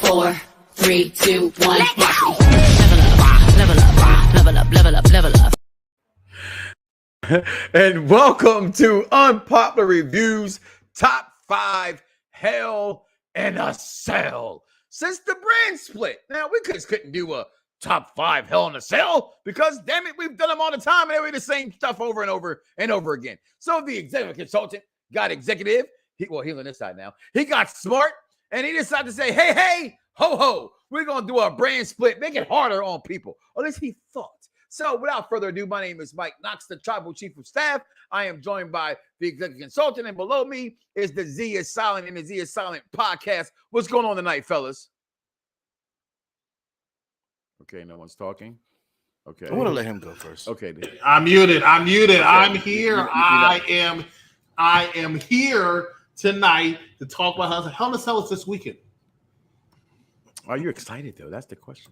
4, 3, 2, 1. Watch me. Level up. And welcome to Unpopular Reviews Top 5 Hell in a Cell. Since the brand split, now we couldn't do a Top 5 Hell in a Cell because, damn it, we've done them all the time and they were the same stuff over and over and over again. So the executive consultant got executive. He's on this side now. He got smart and he decided to say, hey, ho, we're going to do a brand split, make it harder on people. Or at least he thought. So without further ado, my name is Mike Knox, the Tribal Chief of Staff. I am joined by the Executive Consultant, and below me is the Z is Silent and the Z is Silent podcast. What's going on tonight, fellas? Okay, no one's talking. Okay. I want to let him go first. Okay. Then. I'm muted. Okay. I'm here. I am here tonight to talk about Hell in a Cell is this weekend. Are you excited, though? That's the question.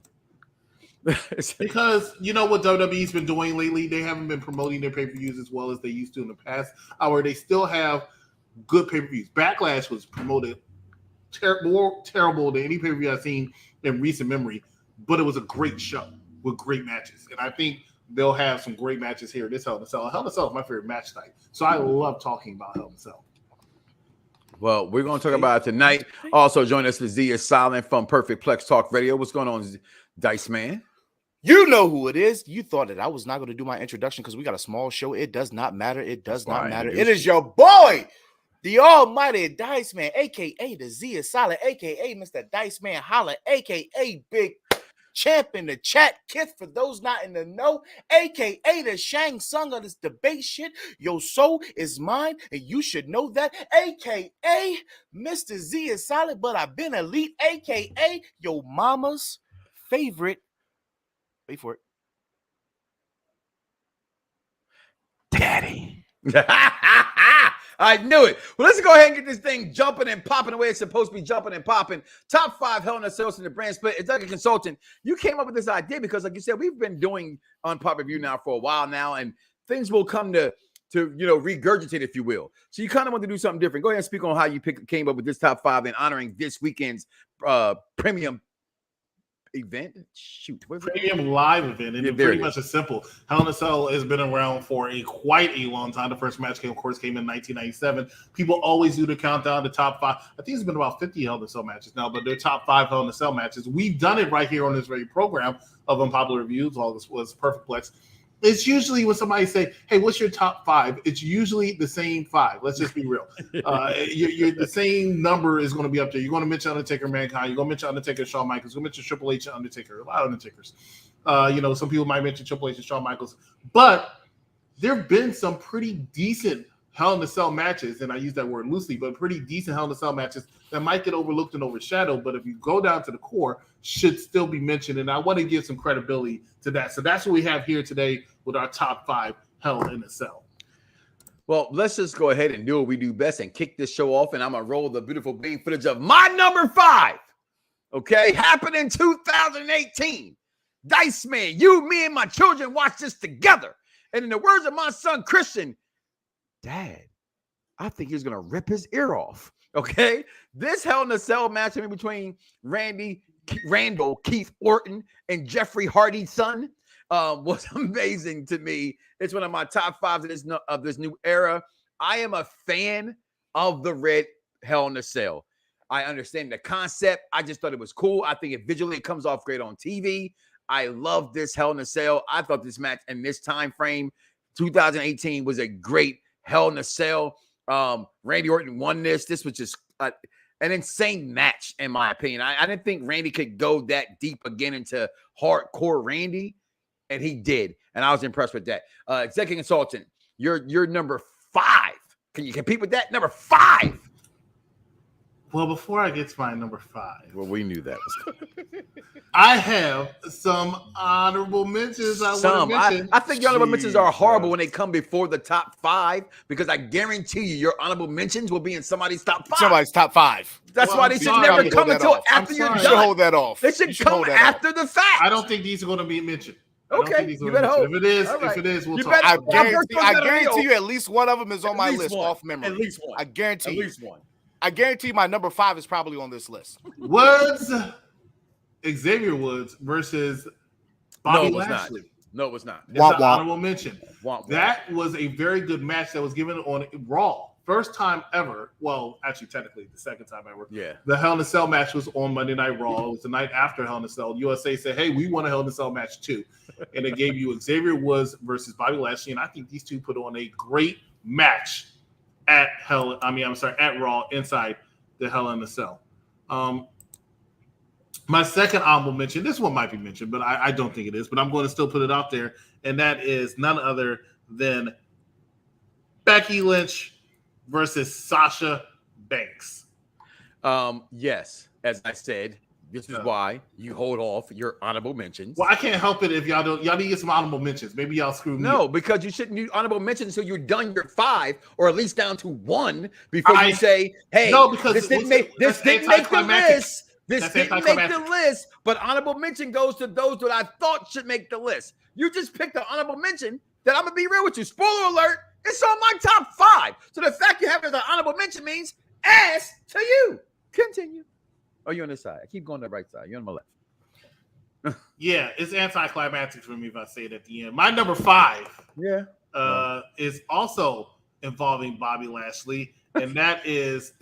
Because you know what WWE's been doing lately? They haven't been promoting their pay-per-views as well as they used to in the past. However, they still have good pay-per-views. Backlash was promoted more terrible than any pay-per-view I've seen in recent memory, but it was a great show with great matches. And I think they'll have some great matches here. This Hell in a Cell. Hell in a Cell is my favorite match type. So I love talking about Hell in a Cell. Well, we're going to talk about it tonight. Also, join us for Z is Silent from Perfect Plex Talk Radio. What's going on, Dice Man? You know who it is. You thought that I was not going to do my introduction because we got a small show. It does not matter. It does not matter. It is your boy, the almighty Dice Man, a.k.a. the Z is Silent, a.k.a. Mr. Dice Man Holla, a.k.a. Big Champ in the chat, Kith for those not in the know, a.k.a. the Shang Tsung of this debate shit. Your soul is mine, and you should know that, a.k.a. Mr. Z is Silent, but I've been elite, a.k.a. your mama's favorite. Wait for it. Daddy. I knew it. Well, let's go ahead and get this thing jumping and popping the way it's supposed to be jumping and popping. Top 5 Hell in a Cell in the brand split. It's like a consultant. You came up with this idea because, like you said, we've been doing Unpopular Review now for a while now, and things will come to regurgitate, if you will. So you kind of want to do something different. Go ahead and speak on how you came up with this top 5 and honoring this weekend's premium event. Premium live event. And pretty much as simple. Hell in a Cell has been around for quite a long time. The first match came in 1997. People always do the countdown to top 5. I think it's been about 50 Hell in a Cell matches now, but they're top 5 Hell in a Cell matches. We've done it right here on this very program of Unpopular Reviews. All this was Perfect Plex. It's usually when somebody say, hey, what's your top 5? It's usually the same 5. Let's just be real. You're the same number is going to be up there. You're going to mention Undertaker, Mankind. You're going to mention Undertaker, Shawn Michaels. You're going to mention Triple H and Undertaker. A lot of Undertakers. Some people might mention Triple H and Shawn Michaels. But there have been some pretty decent Hell in a Cell matches, and I use that word loosely, but pretty decent Hell in a Cell matches that might get overlooked and overshadowed, but if you go down to the core, should still be mentioned, and I want to give some credibility to that. So that's what we have here today with our top 5 Hell in a Cell. Well, let's just go ahead and do what we do best and kick this show off, and I'm going to roll the beautiful beam footage of my number 5, okay? Happened in 2018. Dice Man, you, me, and my children watched this together, and in the words of my son, Christian, Dad, I think he's going to rip his ear off. Okay. This Hell in a Cell match between Randall, Keith Orton, and Jeffrey Hardy's son was amazing to me. It's one of my top 5s of this new era. I am a fan of the red Hell in a Cell. I understand the concept. I just thought it was cool. I think it comes off great on TV. I love this Hell in a Cell. I thought this match in this time frame, 2018, was a great Hell in a Cell. Randy Orton won this. This was just an insane match, in my opinion. I didn't think Randy could go that deep again into hardcore Randy, and he did. And I was impressed with that. Executive Consultant, you're number 5. Can you compete with that? Number 5. Well, before I get to my number 5. Well, we knew that. I have some honorable mentions. I think your honorable mentions are horrible when they come before the top 5, because I guarantee you your honorable mentions will be in somebody's top 5. Somebody's top 5. That's why they should never come until after you're done. You should hold that off. They should come after the fact. I don't think these are going to be mentioned. Okay, you better hope. If it is, we'll talk. I guarantee you at least one of them is on my list off memory. At least one. I guarantee at you. least one. I guarantee my number 5 is probably on this list. Words Xavier Woods versus Bobby Lashley. No, it was not. It's an honorable mention. Womp. That was a very good match that was given on Raw. First time ever. Well, actually, technically, the second time ever. Yeah. The Hell in a Cell match was on Monday Night Raw. It was the night after Hell in a Cell. USA said, hey, we want a Hell in a Cell match too. And it gave you Xavier Woods versus Bobby Lashley. And I think these two put on a great match at Raw inside the Hell in a Cell. My second honorable mention, this one might be mentioned, but I don't think it is, but I'm going to still put it out there. And that is none other than Becky Lynch versus Sasha Banks. Yes, as I said, this is why you hold off your honorable mentions. Well, I can't help it if y'all don't. Y'all need to get some honorable mentions. Maybe y'all screw me. No, because you shouldn't do honorable mentions until you're done your 5, or at least down to 1 before you say, "Hey, no, because this didn't make the list. This didn't make the list." But honorable mention goes to those that I thought should make the list. You just picked an honorable mention that I'm gonna be real with you. Spoiler alert: it's on my top 5. So the fact you have it as an honorable mention means ass to you. Continue. Oh, you're on this side. I keep going to the right side. You're on my left. Yeah, it's anticlimactic for me if I say it at the end. My number 5 is also involving Bobby Lashley, and that is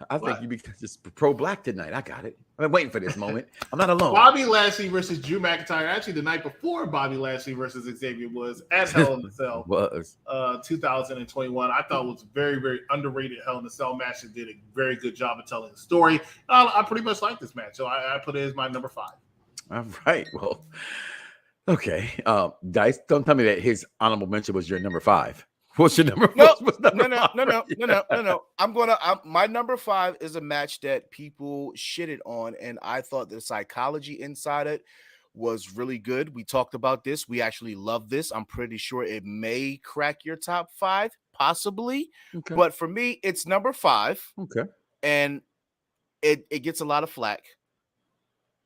I think you be just pro-black tonight. I got it. I've been waiting for this moment. I'm not alone. Bobby Lashley versus Drew McIntyre. Actually, the night before Bobby Lashley versus Xavier Woods at Hell in a Cell. 2021. I thought it was very, very underrated Hell in a Cell match. It did a very good job of telling the story. I pretty much like this match, so I put it as my number 5. All right. Well, okay. Dice, don't tell me that his honorable mention was your number 5. What's your number? No. My number 5 is a match that people shitted on, and I thought the psychology inside it was really good. We talked about this. We actually love this. I'm pretty sure it may crack your top 5, possibly. Okay. But for me, it's number 5. Okay. And it gets a lot of flack.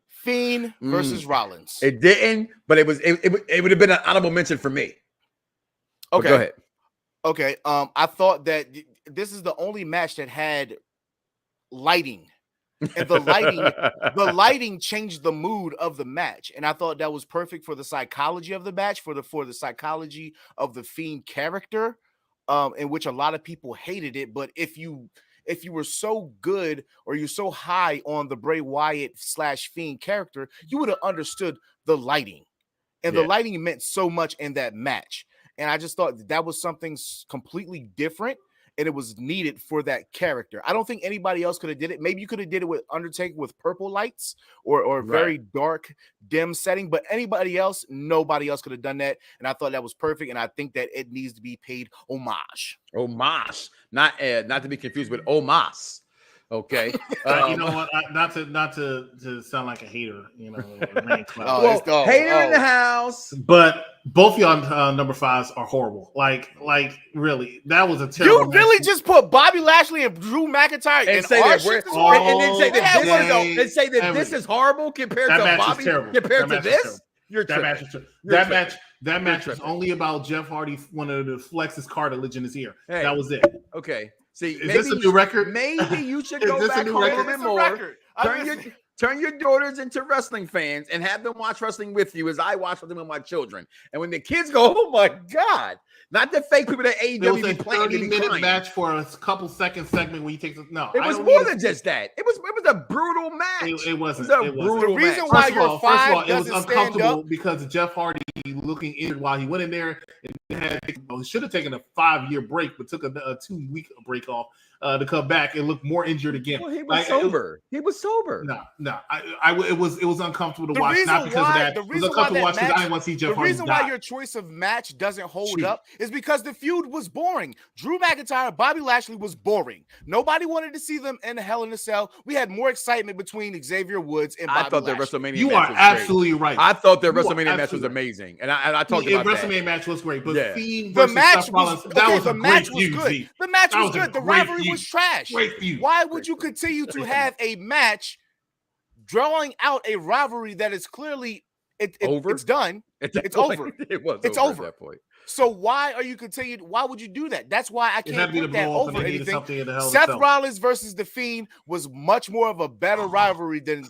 Fiend versus Rollins. It didn't, but it would have been an honorable mention for me. Okay. Go ahead. Okay, I thought that this is the only match that had lighting, and the lighting changed the mood of the match, and I thought that was perfect for the psychology of the match, for the psychology of the Fiend character, in which a lot of people hated it. But if you were so good or you're so high on the Bray Wyatt / Fiend character, you would have understood the lighting, and the lighting meant so much in that match. And I just thought that was something completely different, and it was needed for that character. I don't think anybody else could have did it. Maybe you could have did it with Undertaker with purple lights or very dark, dim setting. But nobody else could have done that. And I thought that was perfect. And I think that it needs to be paid homage. Homage, not to be confused with Omas. Okay, you know what? Not to sound like a hater, you know. Hater in the house. But both y'all number 5s are horrible. Like really, that was a terrible. You really just put Bobby Lashley and Drew McIntyre and say that say that this is horrible compared to Bobby compared to this. That match was only about Jeff Hardy wanted to flex his cartilage in his ear. Hey, that was it. Okay. See, is this a new record? Maybe you should go back home a little bit more. Turn your daughters into wrestling fans and have them watch wrestling with you as I watch wrestling with my children. And when the kids go, oh my God, not the fake people that AEW be playing. It was a 30-minute match for a couple second segment where you take no. It was more than just that. It was a brutal match. It wasn't. It was a brutal match. The reason why your 5 it was doesn't uncomfortable because Jeff Hardy looking injured while he went in there and he should have taken a 5-year break, but took a 2-week break off. To come back and look more injured again. Well, he was sober. He was sober. No. It was uncomfortable to watch. Not because of that. It was uncomfortable to watch because I didn't want to see Jeff Hardy. The reason why your choice of match doesn't hold up is because the feud was boring. Drew McIntyre, Bobby Lashley was boring. Nobody wanted to see them in Hell in a Cell. We had more excitement between Xavier Woods and Bobby Lashley. Lashley. The WrestleMania. You are absolutely right. I thought the WrestleMania match was amazing, and I talked about that. The WrestleMania match was great, but Fiend the versus match Seth Rollins, was that was the a match great was feud. good. The match was good. The rivalry was trash. Feud. Why would you continue to have a match drawing out a rivalry that is clearly over? It's done. It's over. It's over at that point. So why are you continuing? Why would you do that? That's why I can't put that over anything. Seth Rollins versus The Fiend was much more of a better rivalry than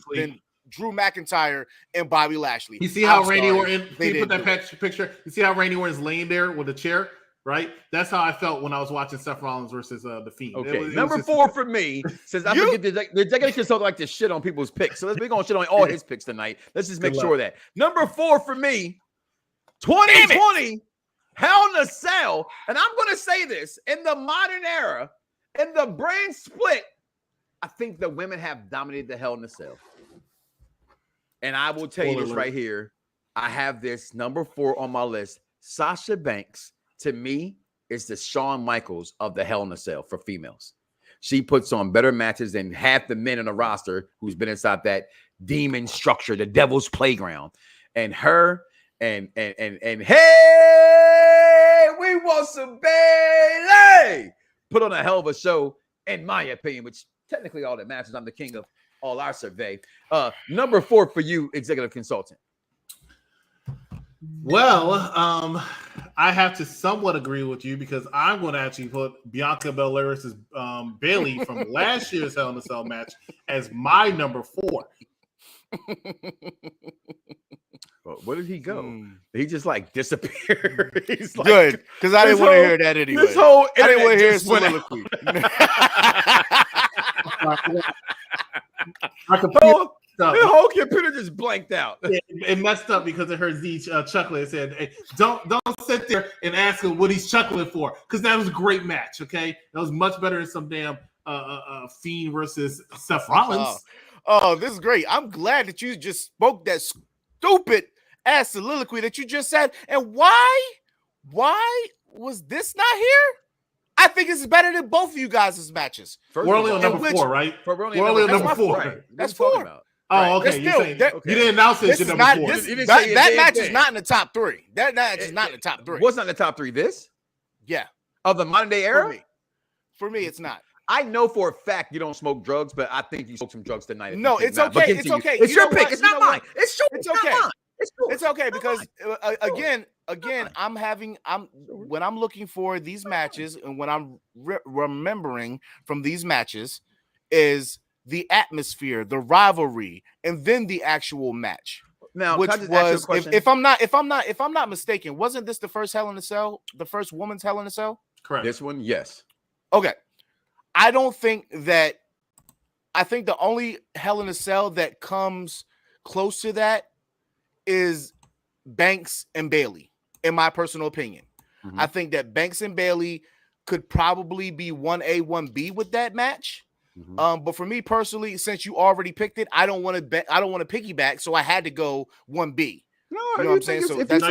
Drew McIntyre and Bobby Lashley. You see how Randy Orton? They Can you put didn't that picture? You see how Randy Orton's laying there with a chair, right? That's how I felt when I was watching Seth Rollins versus the Fiend. Okay, number 4 for me, since I forget the executive consultant like to shit on people's picks, so we're gonna shit on all his picks tonight. Let's just make sure that number 4 for me, 2020 Hell in a Cell, and I'm gonna say this in the modern era, in the brand split, I think the women have dominated the Hell in a Cell. And I will tell you this right here. I have this number 4 on my list. Sasha Banks, to me, is the Shawn Michaels of the Hell in a Cell for females. She puts on better matches than half the men in the roster who's been inside that demon structure, the devil's playground. And her and hey, we want some Bailey. Put on a hell of a show, in my opinion, which technically all that matters. I'm the king of all our survey. Number 4 for you, executive consultant. Well, I have to somewhat agree with you because I'm going to actually put Bianca Belair versus Bailey from last year's Hell in a Cell match as my number 4. Well, where did he go? He just like disappeared. He's like, good, because I didn't want to hear that anyway. This whole I didn't want to hear his soliloquy. The whole computer just blanked out. It messed up because it heard Z chuckling. It said, hey, don't sit there and ask him what he's chuckling for, because that was a great match, okay? That was much better than some damn Fiend versus Seth Rollins. Oh, this is great. I'm glad that you just spoke that stupid ass soliloquy that you just said. And why was this not here? I think it's better than both of you guys' matches. We're only on number 4, right? We're only on number 4. Right. That's 4. Oh, okay. Still, you didn't announce it. Number 4. That match is not in the top 3. That match is not in the top 3. What's not in the top 3? This? Yeah. Of the modern day era? For me, it's not. I know for a fact you don't smoke drugs, but I think you smoked some drugs tonight. No, it's okay. It's okay. It's your pick. It's not mine. It's yours. It's okay. It's okay because again, when I'm looking for these matches and when I'm remembering from these matches is the atmosphere, the rivalry, and then the actual match. Now, which was, if I'm not mistaken, wasn't this the first Hell in a Cell, the first woman's Hell in a Cell? Correct. This one, yes. Okay. I think the only Hell in a Cell that comes close to that is Banks and Bailey, in my personal opinion. Mm-hmm. I think that Banks and Bailey could probably be 1A, 1B with that match. Mm-hmm. But for me personally, since you already picked it, I don't want to piggyback, so I had to go 1B. No, you know what I'm saying? So you put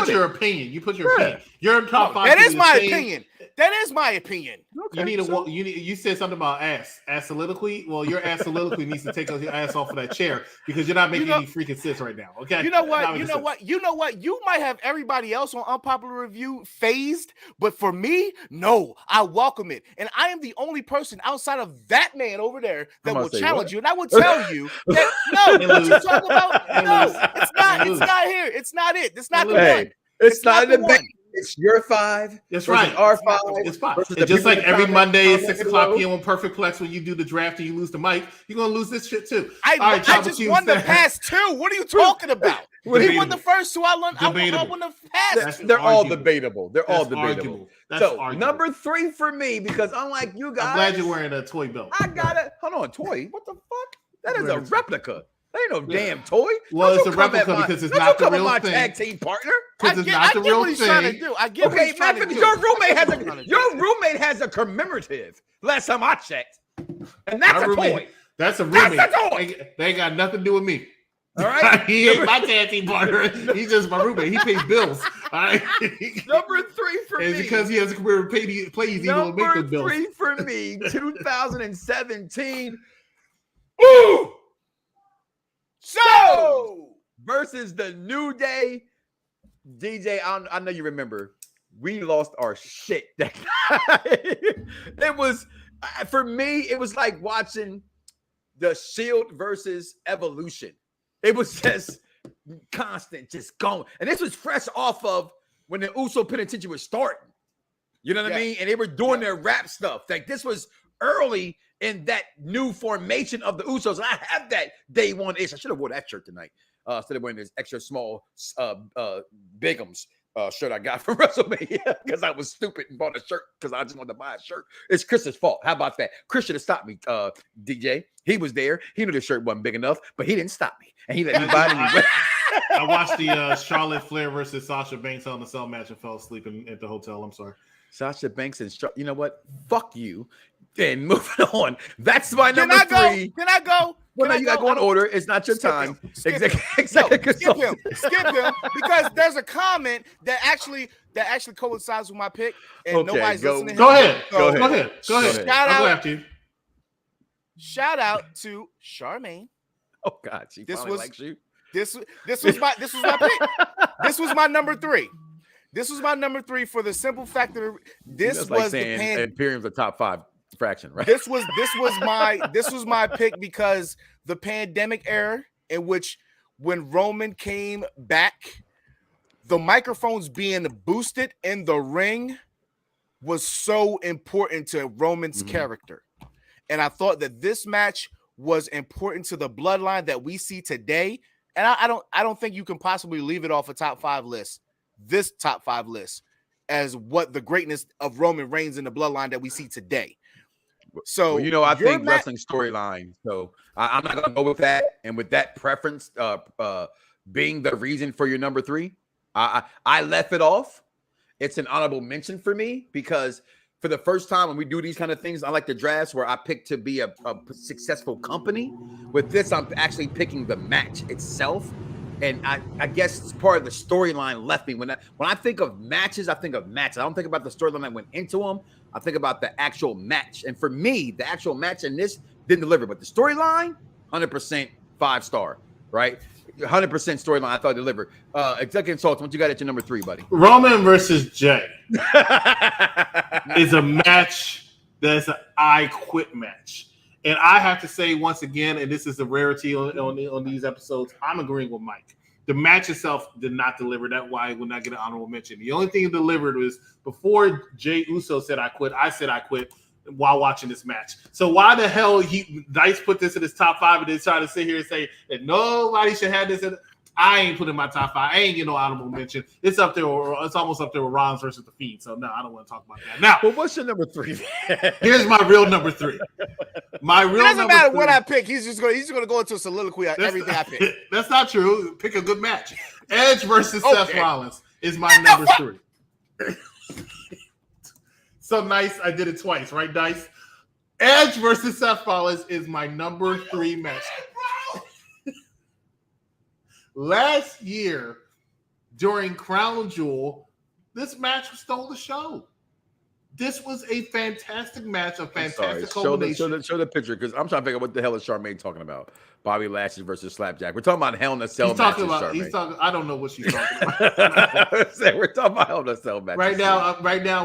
your opinion. You put your opinion. You're top 5. That is my opinion. That is my opinion. Okay, you said something about ass soliloquy. Well, your ass soliloquy needs to take your ass off of that chair because you're not making any freaking sense right now. Okay. You know what? You might have everybody else on Unpopular Review phased, but for me, no, I welcome it. And I am the only person outside of that man over there that will challenge you. And I will tell you that what you talk about, no, it's not. It's not here. It's not it. It's not the one. It's not the one. It's your 5. That's right. Our 5. It's 5. And just like every Monday at 6 o'clock p.m. on Perfect Plex, when you do the draft and you lose the mic, you're gonna lose this shit too. I just won the past 2. What are you talking about? He won the first 2. I won the past 2. They're all debatable. They're all debatable. So number 3 for me, because unlike you guys, I'm glad you're wearing a toy belt. I got it. Hold on, toy. What the fuck? That is a replica. That ain't no damn toy. Well, it's a replica because it's not the real thing. Tag team partner. Because it's not the real thing. Trying to do. I get what he's trying to do. Your roommate has a commemorative. Last time I checked, and that's a toy. That's a roommate. That's a toy. They ain't got nothing to do with me. All right. He ain't my tag team partner. He's just my roommate. He pays bills. All right. Number 3 for me. And because he has a career to play, he's able to make those bills. Number 3 for me, 2017. Ooh. So versus the New Day. DJ, I know you remember. We lost our shit that night. It was, for me, it was like watching the Shield versus Evolution. It was just constant, just going. And this was fresh off of when the Uso Penitentiary was starting. You know what I mean? And they were doing their rap stuff. Like this was early in that new formation of the Usos. And I have that day one ish. I should have worn that shirt tonight instead of wearing this extra small Bigums shirt I got from WrestleMania because I was stupid and bought a shirt because I just wanted to buy a shirt. It's Chris's fault. How about that? Chris should have stopped me, DJ. He was there. He knew the shirt wasn't big enough, but he didn't stop me. And he let me buy it anyway. I watched the Charlotte Flair versus Sasha Banks on the cell match and fell asleep at the hotel. I'm sorry. Sasha Banks and you know what? Fuck you. Then moving on. That's my number 3. Can I go? Well, no, you got to go in order. It's not your time. Exactly. Skip him because there's a comment that actually coincides with my pick, and nobody's listening. Go ahead. Shout out to Charmaine. Oh God, she finally likes you. This was my pick. This was my number 3. This was my number 3 for the simple fact that this was the Imperium's a top 5 fraction, right? This was my pick because the pandemic era in which when Roman came back, the microphones being boosted in the ring was so important to Roman's character. And I thought that this match was important to the bloodline that we see today. And I don't think you can possibly leave it off a top 5 list, this top 5 list, as what the greatness of Roman Reigns in the bloodline that we see today. So I think wrestling storyline. So I'm not gonna go with that. And with that preference being the reason for your number 3, I left it off. It's an honorable mention for me because for the first time when we do these kind of things, I like the drafts where I pick to be a successful company. With this, I'm actually picking the match itself. And I guess it's part of the storyline left me. When I think of matches, I think of matches. I don't think about the storyline that went into them. I think about the actual match. And for me, the actual match in this didn't deliver. But the storyline, 100% 5-star, right? 100% storyline I thought delivered. Executive Sultan, what you got at your number 3, buddy? Roman versus Jay is a match that's an I quit match. And I have to say once again, and this is a rarity on these episodes, I'm agreeing with Mike. The match itself did not deliver. That's why it would not get an honorable mention. The only thing it delivered was before Jey Uso said I quit, I said I quit while watching this match. So why the hell Dice put this in his top 5 and then try to sit here and say that nobody should have this? I ain't put in my top 5. I ain't getting no honorable mention. It's up there, or it's almost up there with Rollins versus the Fiend. So no, I don't want to talk about that. Now, well, what's your number 3? Here's my real number 3. My real. It doesn't matter what I pick. He's just gonna go into a soliloquy on everything I pick. That's not true. Pick a good match. Edge versus Seth Rollins is my number 3. So nice. I did it twice, right, Dice? Edge versus Seth Rollins is my number 3 match. Last year, during Crown Jewel, this match stole the show. This was a fantastic match, a fantastic culmination. Show the picture, because I'm trying to figure out what the hell is Charmaine talking about. Bobby Lashley versus Slapjack. We're talking about Hell in a Cell match. I don't know what she's talking about. We're talking about Hell in a Cell match. Right now,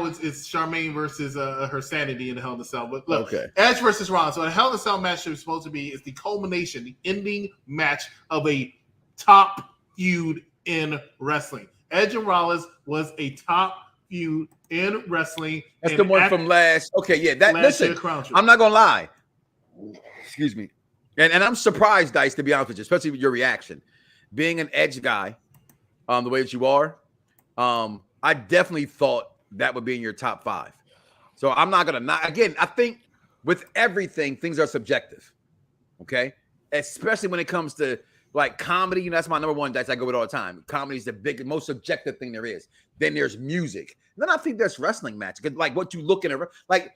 it's Charmaine versus her sanity in the Hell in a Cell. But look, Edge versus Rollins. So a Hell in a Cell match is supposed to be is the culmination, the ending match of a top feud in wrestling. Edge and Rollins was a top feud in wrestling. That's the one from last. Okay, yeah. Listen, I'm not gonna lie. Excuse me. And I'm surprised, Dice, to be honest with you, especially with your reaction. Being an Edge guy, the way that you are, I definitely thought that would be in your top 5. So I'm not gonna again, I think with everything, things are subjective. Okay? Especially when it comes to like comedy, that's my number 1, Dice. I go with all the time. Comedy is the most subjective thing there is. Then there's music. Then I think there's wrestling match. Like what you look at, like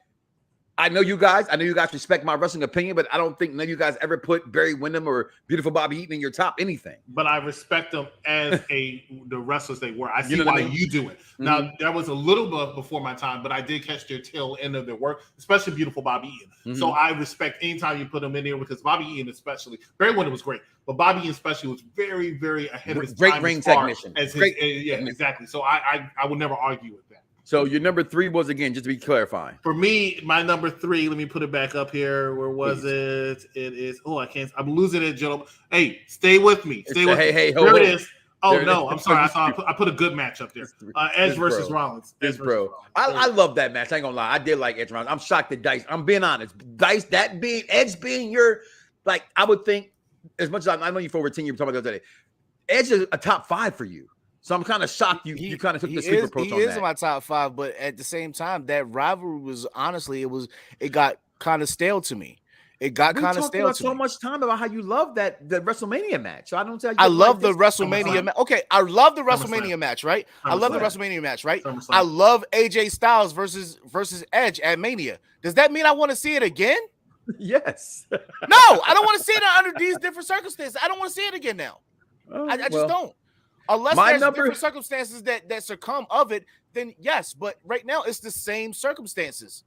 I know you guys respect my wrestling opinion, but I don't think none of you guys ever put Barry Windham or Beautiful Bobby Eaton in your top anything. But I respect them as the wrestlers they were. I see why you do it. Mm-hmm. Now, that was a little bit before my time, but I did catch their tail end of their work, especially Beautiful Bobby Eaton. Mm-hmm. So I respect anytime you put them in there because Bobby Eaton especially, Barry Windham was great, but Bobby Eaton especially was very, very ahead of his time. Great ring technician. Yeah, exactly. So I would never argue with that. So your number 3 was, again, just to be clarifying. For me, my number 3, let me put it back up here. Where was it? It is, I'm losing it, gentlemen. Hey, stay with me. Stay with me. Hey, here it is. Oh no, I'm sorry. I put a good match up there. Edge versus Rollins. Bro. I love that match. I ain't gonna lie. I did like Edge Rollins. I'm shocked that Dice. I'm being honest. Dice, that being Edge being your, like, I would think, as much as I know you for over 10 years, talking about the other day, Edge is a top 5 for you. So I'm kind of shocked you kind of took the sleeper approach on that. He is in my top 5, but at the same time, that rivalry was honestly, it got kind of stale to me. It got kind of stale. So much time about how you love the WrestleMania match. So I don't tell you. I love the WrestleMania match. Okay, I love the WrestleMania match, right? I love the WrestleMania match, right? I love AJ Styles versus Edge at Mania. Does that mean I want to see it again? Yes. No, I don't want to see it under these different circumstances. I don't want to see it again now. I just don't. Unless there's different circumstances that succumb of it, then yes. But right now, it's the same circumstances.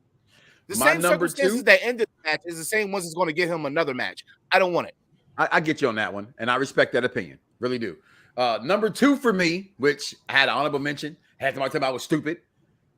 The same circumstances that ended the match is the same ones that's going to get him another match. I don't want it. I get you on that one, and I respect that opinion. Really do. Number 2 for me, which I had an honorable mention, had somebody tell me I was stupid.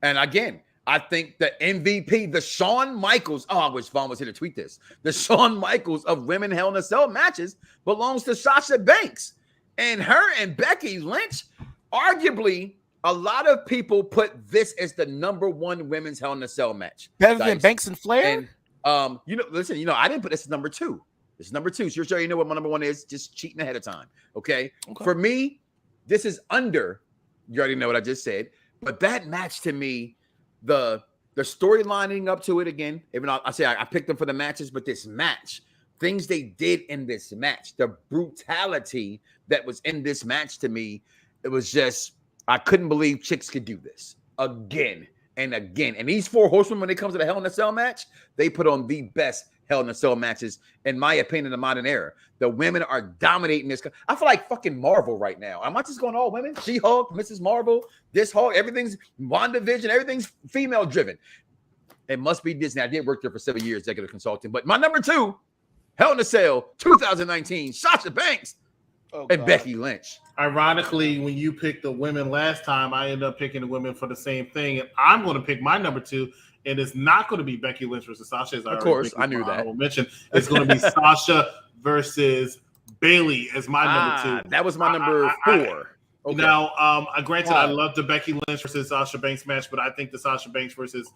And again, I think the MVP, the Shawn Michaels, I wish Vaughn was here to tweet this. The Shawn Michaels of women Hell in a Cell matches belongs to Sasha Banks. And her and Becky Lynch, arguably, a lot of people put this as the number 1 women's Hell in a Cell match. Better than Banks and Flair? And, listen, I didn't put this as number 2. This is number 2. So you're sure you know what my number 1 is, just cheating ahead of time. Okay? For me, this is under, you already know what I just said, but that match to me, the storylining up to it again, even though I say I picked them for the matches, but this match, things they did in this match, the brutality that was in this match to me, it was just, I couldn't believe chicks could do this again and again. And these 4 horsemen, when it comes to the Hell in a Cell match, they put on the best Hell in a Cell matches, in my opinion, in the modern era. The women are dominating this. I feel like fucking Marvel right now. I'm not just going all women. She-Hulk, Mrs. Marvel, this Hulk, everything's WandaVision, everything's female driven. It must be Disney. I did work there for 7 years, executive consulting. But my number 2, Hell in a Cell, 2019, Sasha Banks and Becky Lynch. Ironically, when you picked the women last time, I ended up picking the women for the same thing. And I'm going to pick my number 2. And it's not going to be Becky Lynch versus Sasha. As of course, I knew that. Mention. It's going to be Sasha versus Bayley as my number 2. That was my number 4. Okay. Now, granted, I love the Becky Lynch versus Sasha Banks match, but I think the Sasha Banks versus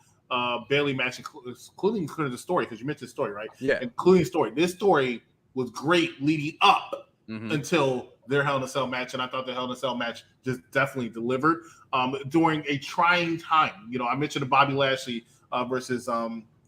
Bayley match, including the story, because you mentioned the story, right? Yeah. Including the story. This story was great leading up until their Hell in a Cell match, and I thought the Hell in a Cell match just definitely delivered during a trying time. I mentioned the Bobby Lashley versus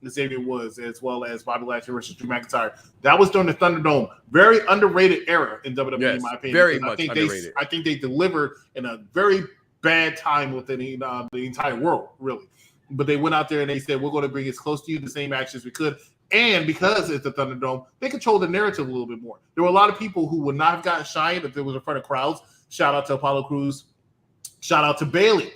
Xavier Woods, as well as Bobby Lashley versus Drew McIntyre. That was during the Thunderdome. Very underrated era in WWE, in my opinion. Very much underrated. I think they delivered in a very bad time within the entire world, really. But they went out there and they said, we're going to bring as close to you the same action as we could. And because it's the Thunderdome, they control the narrative a little bit more. There were a lot of people who would not have gotten shined if it was in front of crowds. Shout out to Apollo Crews. Shout out to Bayley.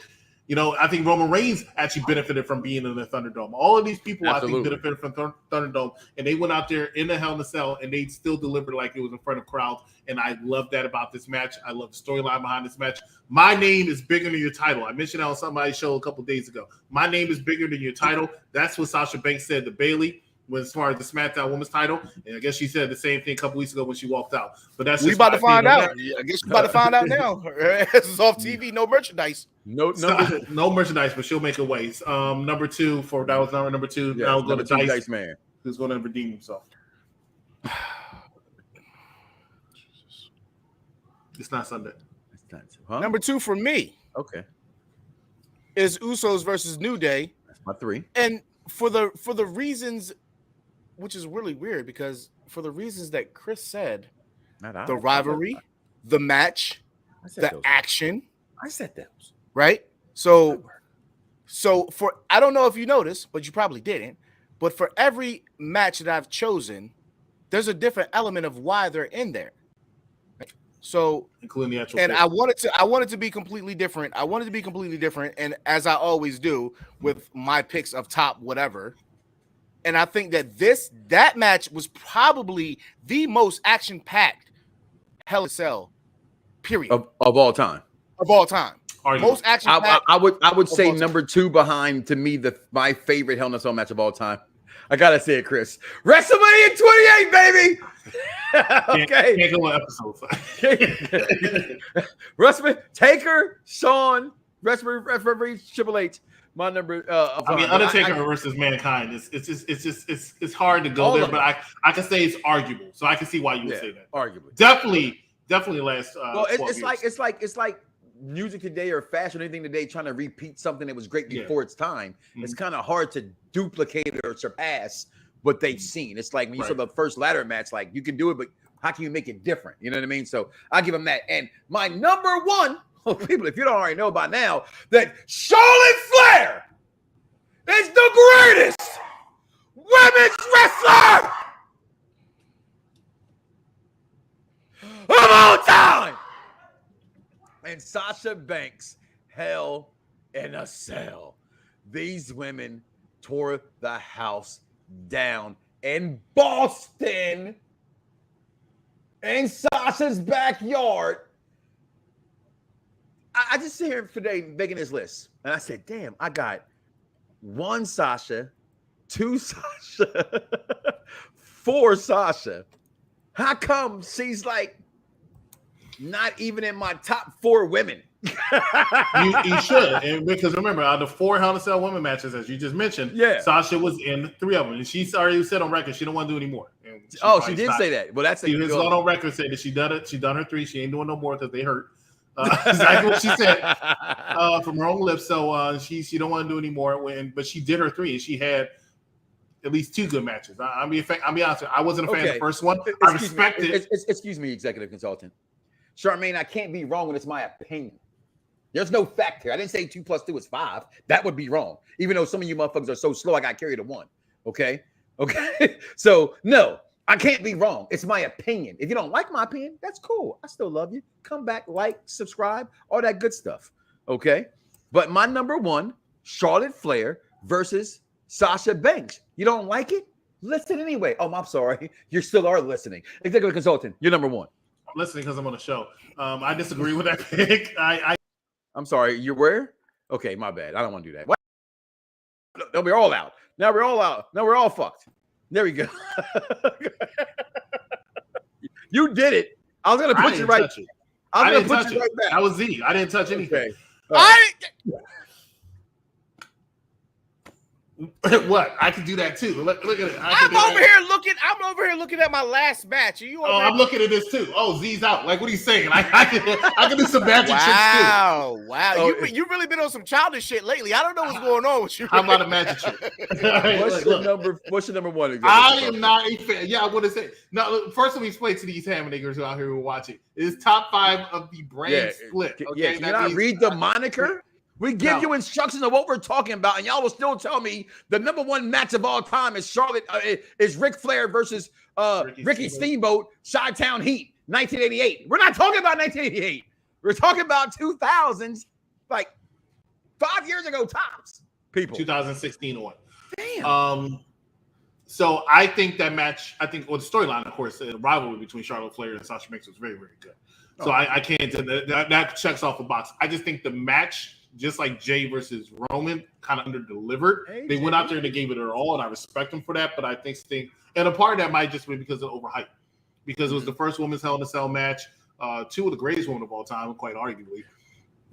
I think Roman Reigns actually benefited from being in the Thunderdome. All of these people, absolutely, I think, benefited from Thunderdome. And they went out there in the Hell in a Cell, and they still delivered like it was in front of crowds. And I love that about this match. I love the storyline behind this match. My name is bigger than your title. I mentioned that on somebody's show a couple of days ago. My name is bigger than your title. That's what Sasha Banks said to Bayley as far as the SmackDown Women's title. And I guess she said the same thing a couple weeks ago when she walked out. But that's we about to find out. I guess we about to find out now. It's off TV, no merchandise. No merchandise, but she'll make a way. Number 2 that was number 2. Yes, now we'll go to Dice Man, who's going to redeem himself. It's not Sunday. It's not, huh? Number 2 for me. Okay. Is Usos versus New Day. That's my 3. And for the reasons, which is really weird, because for the reasons that Chris said, the rivalry, the match, the action. I said those. Right? So for, I don't know if you noticed, but you probably didn't, but for every match that I've chosen, there's a different element of why they're in there. So, including the actual, and pick. I wanted to be completely different. And as I always do with my picks of top whatever. And I think that that match was probably the most action-packed Hell in a Cell, period. Of all time. Of all time. Most action-packed. I would say number 2 behind, to me, my favorite Hell in a Cell match of all time. I gotta say it, Chris. WrestleMania 28, baby. Okay. Can't go on episodes. WrestleMania Taker, Shawn, referee Triple H. My number. I mean, Undertaker versus Mankind. It's hard to go there, but I can say it's arguable. So I can see why you would say that. Arguably, definitely last. Well, it's like music today or fashion or anything today trying to repeat something that was great before its time. It's kind of hard to duplicate or surpass what they've seen. It's like when you saw the first ladder match, like you can do it, but how can you make it different? You know what I mean? So I give them that. And my number one, people, if you don't already know by now, that Charlotte Flair is the greatest women's wrestler of all time. And Sasha Banks, Hell in a Cell. These women tore the house down in Boston, in Sasha's backyard. I just sit here today making this list, and I said, damn, I got 1 Sasha, 2 Sasha, 4 Sasha. How come she's like not even in my top 4 women? you should, and because remember, out of the 4 Hell in a Cell women matches, as you just mentioned, Sasha was in 3 of them, and she's already said on record she don't want to do anymore. She did say that. Well, that's she was on record saying that she done it. She done her 3. She ain't doing no more because they hurt. Exactly what she said from her own lips. So she don't want to do anymore. But she did her 3, and she had at least 2 good matches. I'll be honest with you. I wasn't a fan of the first one. I respect it. Excuse me, executive consultant. Charmaine, I can't be wrong when it's my opinion. There's no fact here. I didn't say 2 + 2 is 5. That would be wrong. Even though some of you motherfuckers are so slow, I got carried to 1. Okay. So no, I can't be wrong. It's my opinion. If you don't like my opinion, that's cool. I still love you. Come back, like, subscribe, all that good stuff. Okay. But my number 1, Charlotte Flair versus Sasha Banks. You don't like it? Listen anyway. Oh, I'm sorry. You still are listening. Executive consultant, you're number 1. I'm listening because I'm on the show. I disagree with that pick. I'm sorry. You're where? Okay, my bad. I don't want to do that. What? No, we're all out. Now we're all out. Now we're all fucked. There we go. You did it. I was gonna put you right. I was gonna put you right back. That was Z. I didn't touch anything. What? I can do that too. Look at it. I'm over here looking at my last match. Are you? I'm looking at this too. Oh, Z's out. Like, what are you saying? I can do some magic tricks too. Wow. You've really been on some childish shit lately. I don't know what's going on with you. I'm not a magic trick. What's your number 1? I am not a fan. Yeah, I want to say. No, first let me explain to these ham niggers who out here who are watching. It's top 5 of the brand split. Okay, can I read the moniker? We give you instructions of what we're talking about, and y'all will still tell me the number 1 match of all time is is Ric Flair versus Ricky Steamboat, Chi-Town Heat, 1988. We're not talking about 1988. We're talking about 2000s, like 5 years ago tops. People, 2016 on. Damn. So I think that match. The storyline, of course, the rivalry between Charlotte Flair and Sasha Banks was very, very good. So I can't. That checks off a box. I just think the match, just like Jay versus Roman, kind of under-delivered. They went out there and they gave it their all, and I respect them for that. But I think, and a part of that might just be because of overhype, because it was the first women's Hell in a Cell match, 2 of the greatest women of all time, quite arguably.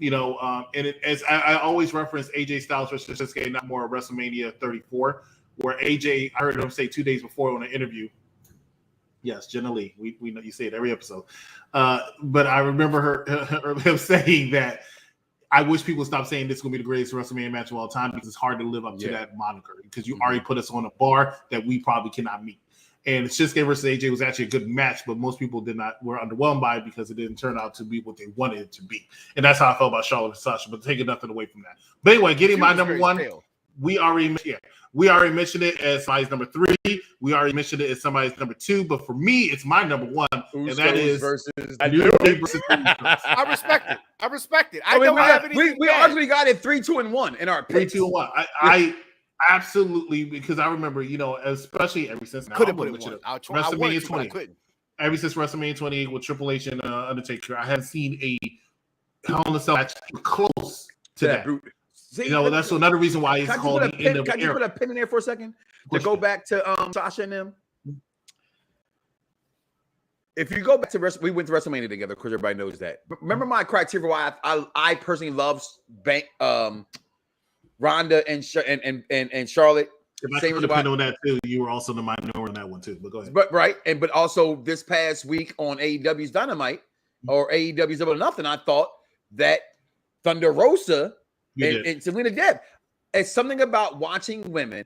And as I always reference AJ Styles versus Shinsuke, not more WrestleMania 34, where AJ, I heard him say 2 days before on an interview. Yes, Jenna Lee. We know you say it every episode, but I remember him saying that. I wish people stop saying this is going to be the greatest WrestleMania match of all time, because it's hard to live up to that moniker, because you already put us on a bar that we probably cannot meet. And Shinsuke versus AJ was actually a good match, but most people were underwhelmed by it because it didn't turn out to be what they wanted it to be. And that's how I felt about Charlotte and Sasha, but taking nothing away from that. But anyway, getting my number 1, we already mentioned it as somebody's number 3. We already mentioned it as somebody's number 2, but for me, it's my number 1, and that is versus I respect it. We arguably got it 3, 2, and 1 in our 3, 2, and 1. I absolutely, because I remember, especially ever since WrestleMania 20, ever since WrestleMania 28 with Triple H and Undertaker, I haven't seen a Hell in a Cell match close to that. See, that's another reason why he's called the end of the era. Can you put a pin in there for a second to go back to Sasha and them? If you go back to we went to WrestleMania together, because everybody knows that. But remember my criteria why I personally love Ronda and Charlotte. If I could depend on that too, you were also the minority on that one too. But go ahead. But also this past week on AEW's Dynamite or AEW's Double or Nothing, I thought that Thunder Rosa and Selena Deb. It's something about watching women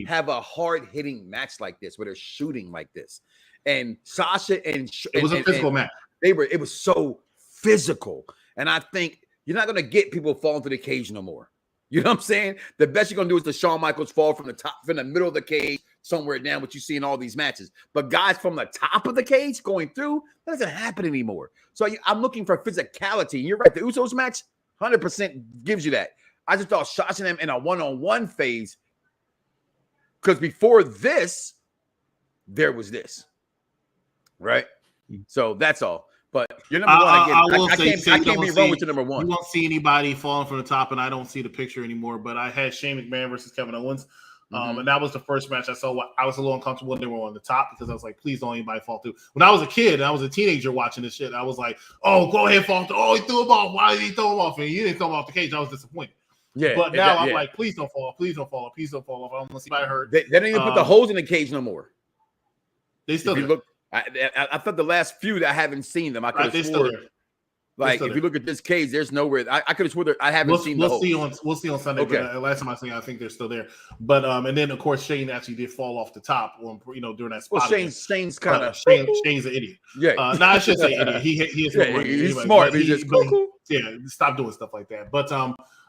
have a hard-hitting match like this, where they're shooting like this. And Sasha and it was a physical match. It was so physical. And I think you're not going to get people falling to the cage no more. You know what I'm saying? The best you're going to do is the Shawn Michaels fall from the middle of the cage somewhere down, what you see in all these matches. But guys from the top of the cage going through, that doesn't happen anymore. So I'm looking for physicality. And you're right. The Usos match 100% gives you that. I just thought Sasha and them in a one-on-one phase, because before this, there was this. Right? So that's all. But you're number one again. I can't be wrong with your number one. You won't see anybody falling from the top, and I don't see the picture anymore. But I had Shane McMahon versus Kevin Owens. And that was the first match I saw. I was a little uncomfortable when they were on the top, because I was like, please don't anybody fall through. When I was a kid and I was a teenager watching this shit, I was like, oh, go ahead, fall through. Oh, he threw him off. Why did he throw him off? And you didn't throw him off the cage. I was disappointed. Yeah, but now I'm like, please don't fall. Please don't fall. Please don't fall off. I don't want to see anybody hurt. They don't even put the holes in the cage no more. They still look. I thought the last few that I haven't seen them. I could have swore. Like, if you look at this cage, there's nowhere. I could have swore I haven't seen the holes. We'll see on Sunday. Okay. But last time I seen, I think they're still there. But and then of course Shane actually did fall off the top during that spot. Well, Shane's kind of Shane's an idiot. Yeah, I shouldn't say idiot. He is he's smart. He's just cool. Yeah, stop doing stuff like that. But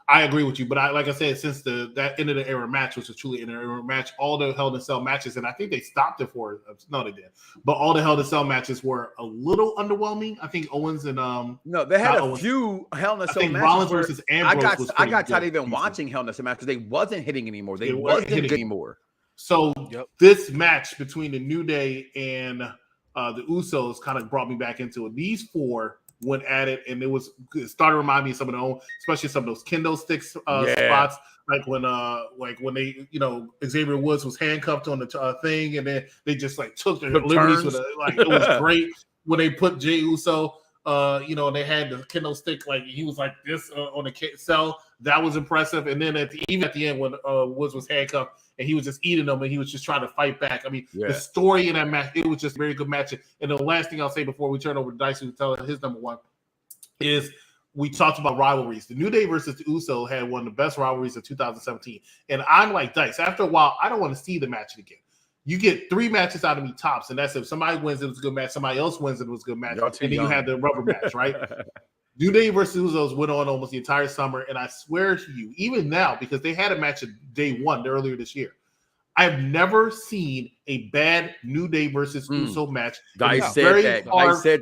I agree with you, but like I said, since that end of the era match, which was truly an era match, all the Hell in a Cell matches, and I think they stopped it for no, they did, but all the Hell in a Cell matches were a little underwhelming. I think Owens and no, they had a few Hell in a Cell matches. Rollins versus Ambrose. I got tired even watching Hell in a Cell match because they wasn't hitting anymore. They wasn't hitting anymore. So this match between the New Day and the Usos kind of brought me back into it. These four went at it, and it started reminding me of some of their own, especially some of those kendo sticks spots, like when they, Xavier Woods was handcuffed on the thing, and then they just like took their liberties with it. It was great when they put Jey Uso, and they had the kendo stick, like he was like this on the cell. That was impressive. And then even at the end when Woods was handcuffed and he was just eating them and he was just trying to fight back. I mean, the story in that match, it was just a very good match. And the last thing I'll say before we turn over to Dice, who tell his number one, is we talked about rivalries. The New Day versus the Uso had one of the best rivalries of 2017. And I'm like Dice. After a while, I don't want to see the match again. You get 3 matches out of me tops, and that's if somebody wins, it was a good match. Somebody else wins, it was a good match. And then you had the rubber match, right? New Day versus Usos went on almost the entire summer, and I swear to you, even now, because they had a match at day 1 earlier this year, I've never seen a bad New Day versus Uso match. I said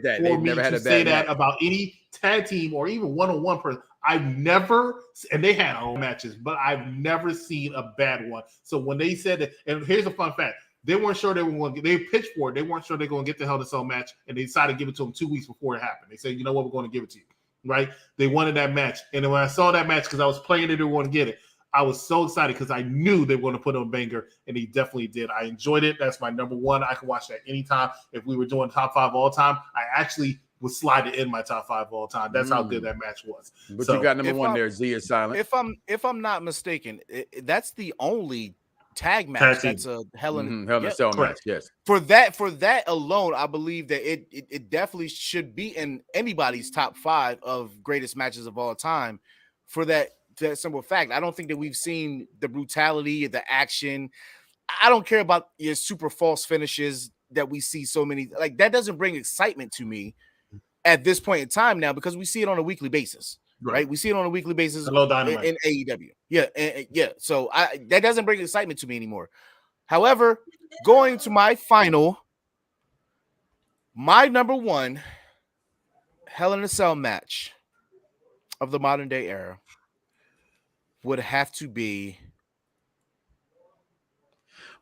that. For me to say that about any tag team or even one-on-one person. I've never, and they had all matches, but I've never seen a bad one. So when they said that, and here's a fun fact. They weren't sure they were going to get, they pitched for it. They weren't sure they were going to get the Hell in a Cell match, and they decided to give it to them 2 weeks before it happened. They said, you know what, we're going to give it to you, right? They wanted that match. And then when I saw that match, because I was playing it, they were going to get it, I was so excited because I knew they were going to put on a banger, and they definitely did. I enjoyed it. That's my number one. I could watch that anytime. If we were doing top 5 all time, I actually would slide it in my top 5 all time. That's how good that match was. But so, you got number one there, Z is silent. If I'm not mistaken, that's the only tag match that's a Hell in a Cell match. Yes. For that alone, I believe that it definitely should be in anybody's top 5 of greatest matches of all time. For that simple fact, I don't think that we've seen the brutality, the action. I don't care about your super false finishes that we see so many. Like, that doesn't bring excitement to me at this point in time now, because we see it on a weekly basis. Right, we see it on a weekly basis in AEW. Yeah. So that doesn't bring excitement to me anymore. However, going to my number one Hell in a Cell match of the modern day era would have to be.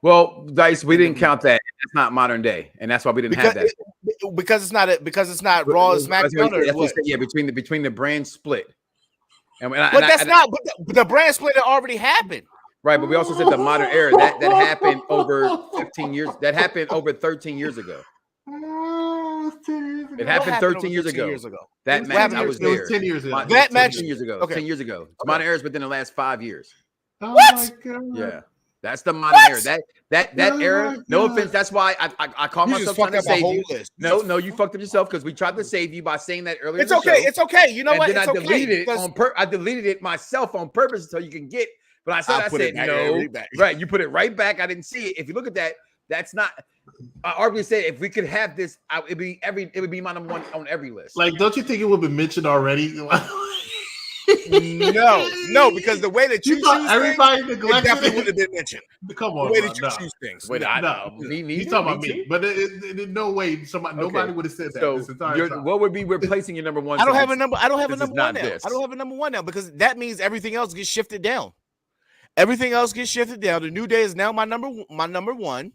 Well, Dice, we didn't count that. It's not modern day, and that's why we didn't have that. Because it's not Raw and SmackDown. Between the brand split. But that's not. But the brand split already happened. Right, but we also said the modern era that happened over 15 years. That happened over 13 years ago. It happened 13 years ago. That match, I was there. It was 10 years ago. That match 10 years ago. Okay. 10 years ago. It's modern eras within the last 5 years. Oh What? my God. Yeah, that's the modern era. That era. No offense. That's why I call You myself just trying fucked to up a save whole you. list. No, you fucked up yourself because we tried to save you by saying that earlier. It's okay. It's okay. You know and what? then It's I okay. deleted it on I deleted it myself on purpose so you can get. But I said no. Right, you put it right back. I didn't see it. If you look at that, that's not. I arguably say if we could have this, it would be my number one on every list. Like, don't you think it would have been mentioned already? No, because the way that you thought choose everybody things, it neglected definitely would have been mentioned. Come on, The way bro, that you no. choose things. Wait, No, he's talking about me, but in no way nobody would have said that this entire time. What would be replacing your number one? I don't have a number. I don't have a This is number not one now. this. I don't have a number one now because that means everything else gets shifted down. Everything else gets shifted down. The New Day is now my number one.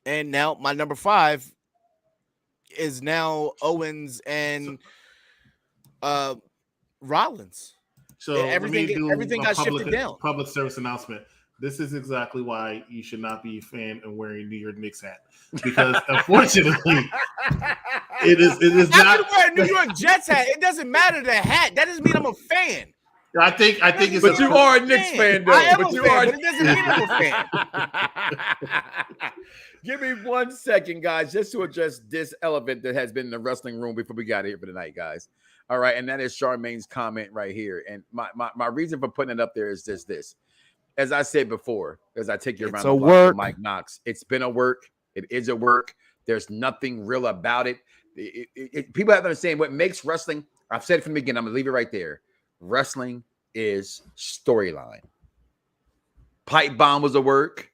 And now my number 5 is now Owens and Rollins. So everything got shifted down. Public service announcement. This is exactly why you should not be a fan and wearing New York Knicks hat. Because unfortunately, it is I not. can wear a New York Jets hat. It doesn't matter the hat. That doesn't mean I'm a fan. I think it's. But you are a Knicks fan, though. I am but a you fan, are. but it doesn't mean I'm a fan. Give me 1 second, guys, just to address this elephant that has been in the wrestling room before we got here for tonight, guys. All right, and that is Charmaine's comment right here. And my reason for putting it up there is just this. As I said before, as I take you around the block with Mike Knox, it's been a work. It is a work. There's nothing real about it. People have to understand what makes wrestling. I've said it from the beginning. I'm going to leave it right there. Wrestling is storyline. Pipe bomb was a work.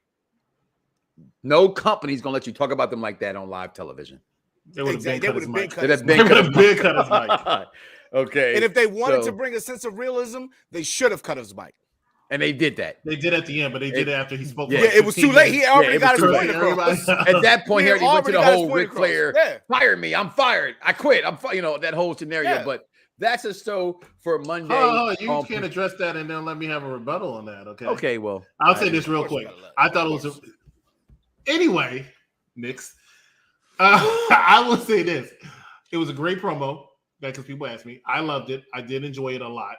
No company's going to let you talk about them like that on live television. They would have been cut his mic. Okay. And if they wanted to bring a sense of realism, they should have cut his mic. And they did that. They did at the end, but they did it after he spoke. Yeah, it was too late. He already got his point across. At that point, he already went to the whole Ric Flair, fire me, I'm fired, I quit, that whole scenario. Yeah. But that's a show for Monday. Oh, you can't address that and then let me have a rebuttal on that, okay? Okay, well. I'll say this real quick. I thought it was anyway, Knicks. I will say this. It was a great promo, because people asked me. I loved it. I did enjoy it a lot.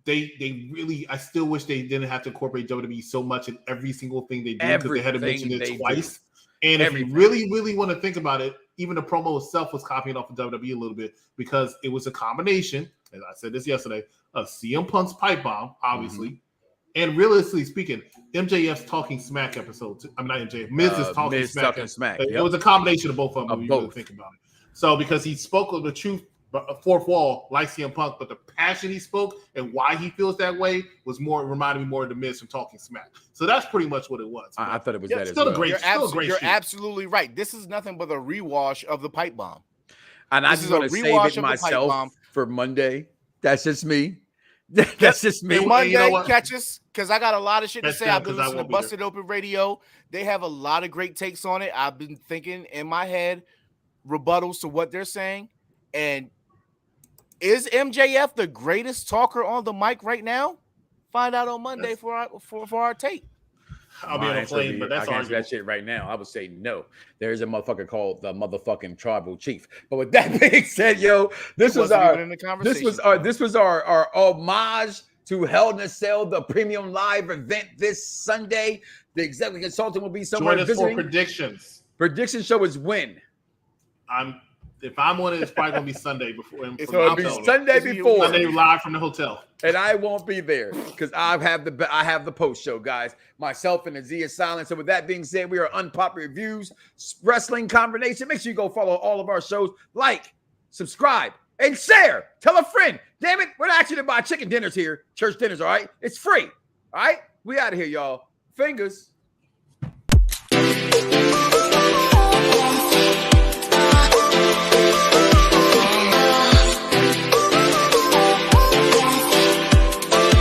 They really, I still wish they didn't have to incorporate WWE so much in every single thing they do because they had to mention it twice. And if you really, really want to think about it, even the promo itself was copying off of WWE a little bit because it was a combination, as I said this yesterday, of CM Punk's pipe bomb, obviously, and realistically speaking, MJF's Talking Smack episode. I'm not MJF, Miz's Talking Smack. It was a combination of both of them when you really think about it. So because he spoke of the truth, fourth wall, like CM Punk, but the passion he spoke and why he feels that way reminded me more of the Miz from Talking Smack. So that's pretty much what it was. I thought it was that as still well. a great. You're absolutely right. This is nothing but a rewash of the pipe bomb. And I just want to save it myself for Monday. That's just me. That's just me. And Monday, catch us, because I got a lot of shit to say. I've been listening to Busted Open Radio. They have a lot of great takes on it. I've been thinking in my head rebuttals to what they're saying. And is MJF the greatest talker on the mic right now? Find out on Monday for our take. I'll be on a plane, but that's arguable. That shit right now. I would say no. There's a motherfucker called the motherfucking tribal chief. But with that being said, this was our homage to Hell in a Cell, the premium live event this Sunday. The executive consultant will be somewhere visiting. For predictions. Prediction show is when? If I'm on it, it's probably gonna be Sunday before. It'll be Sunday before. Sunday live from the hotel, and I won't be there because I have the post show, guys. Myself and Azia Silence. So with that being said, we are Unpopular Reviews Wrestling Combination. Make sure you go follow all of our shows, like, subscribe, and share. Tell a friend. Damn it, we're not actually to buy chicken dinners here, church dinners. All right, it's free. All right, we out of here, y'all. Fingers.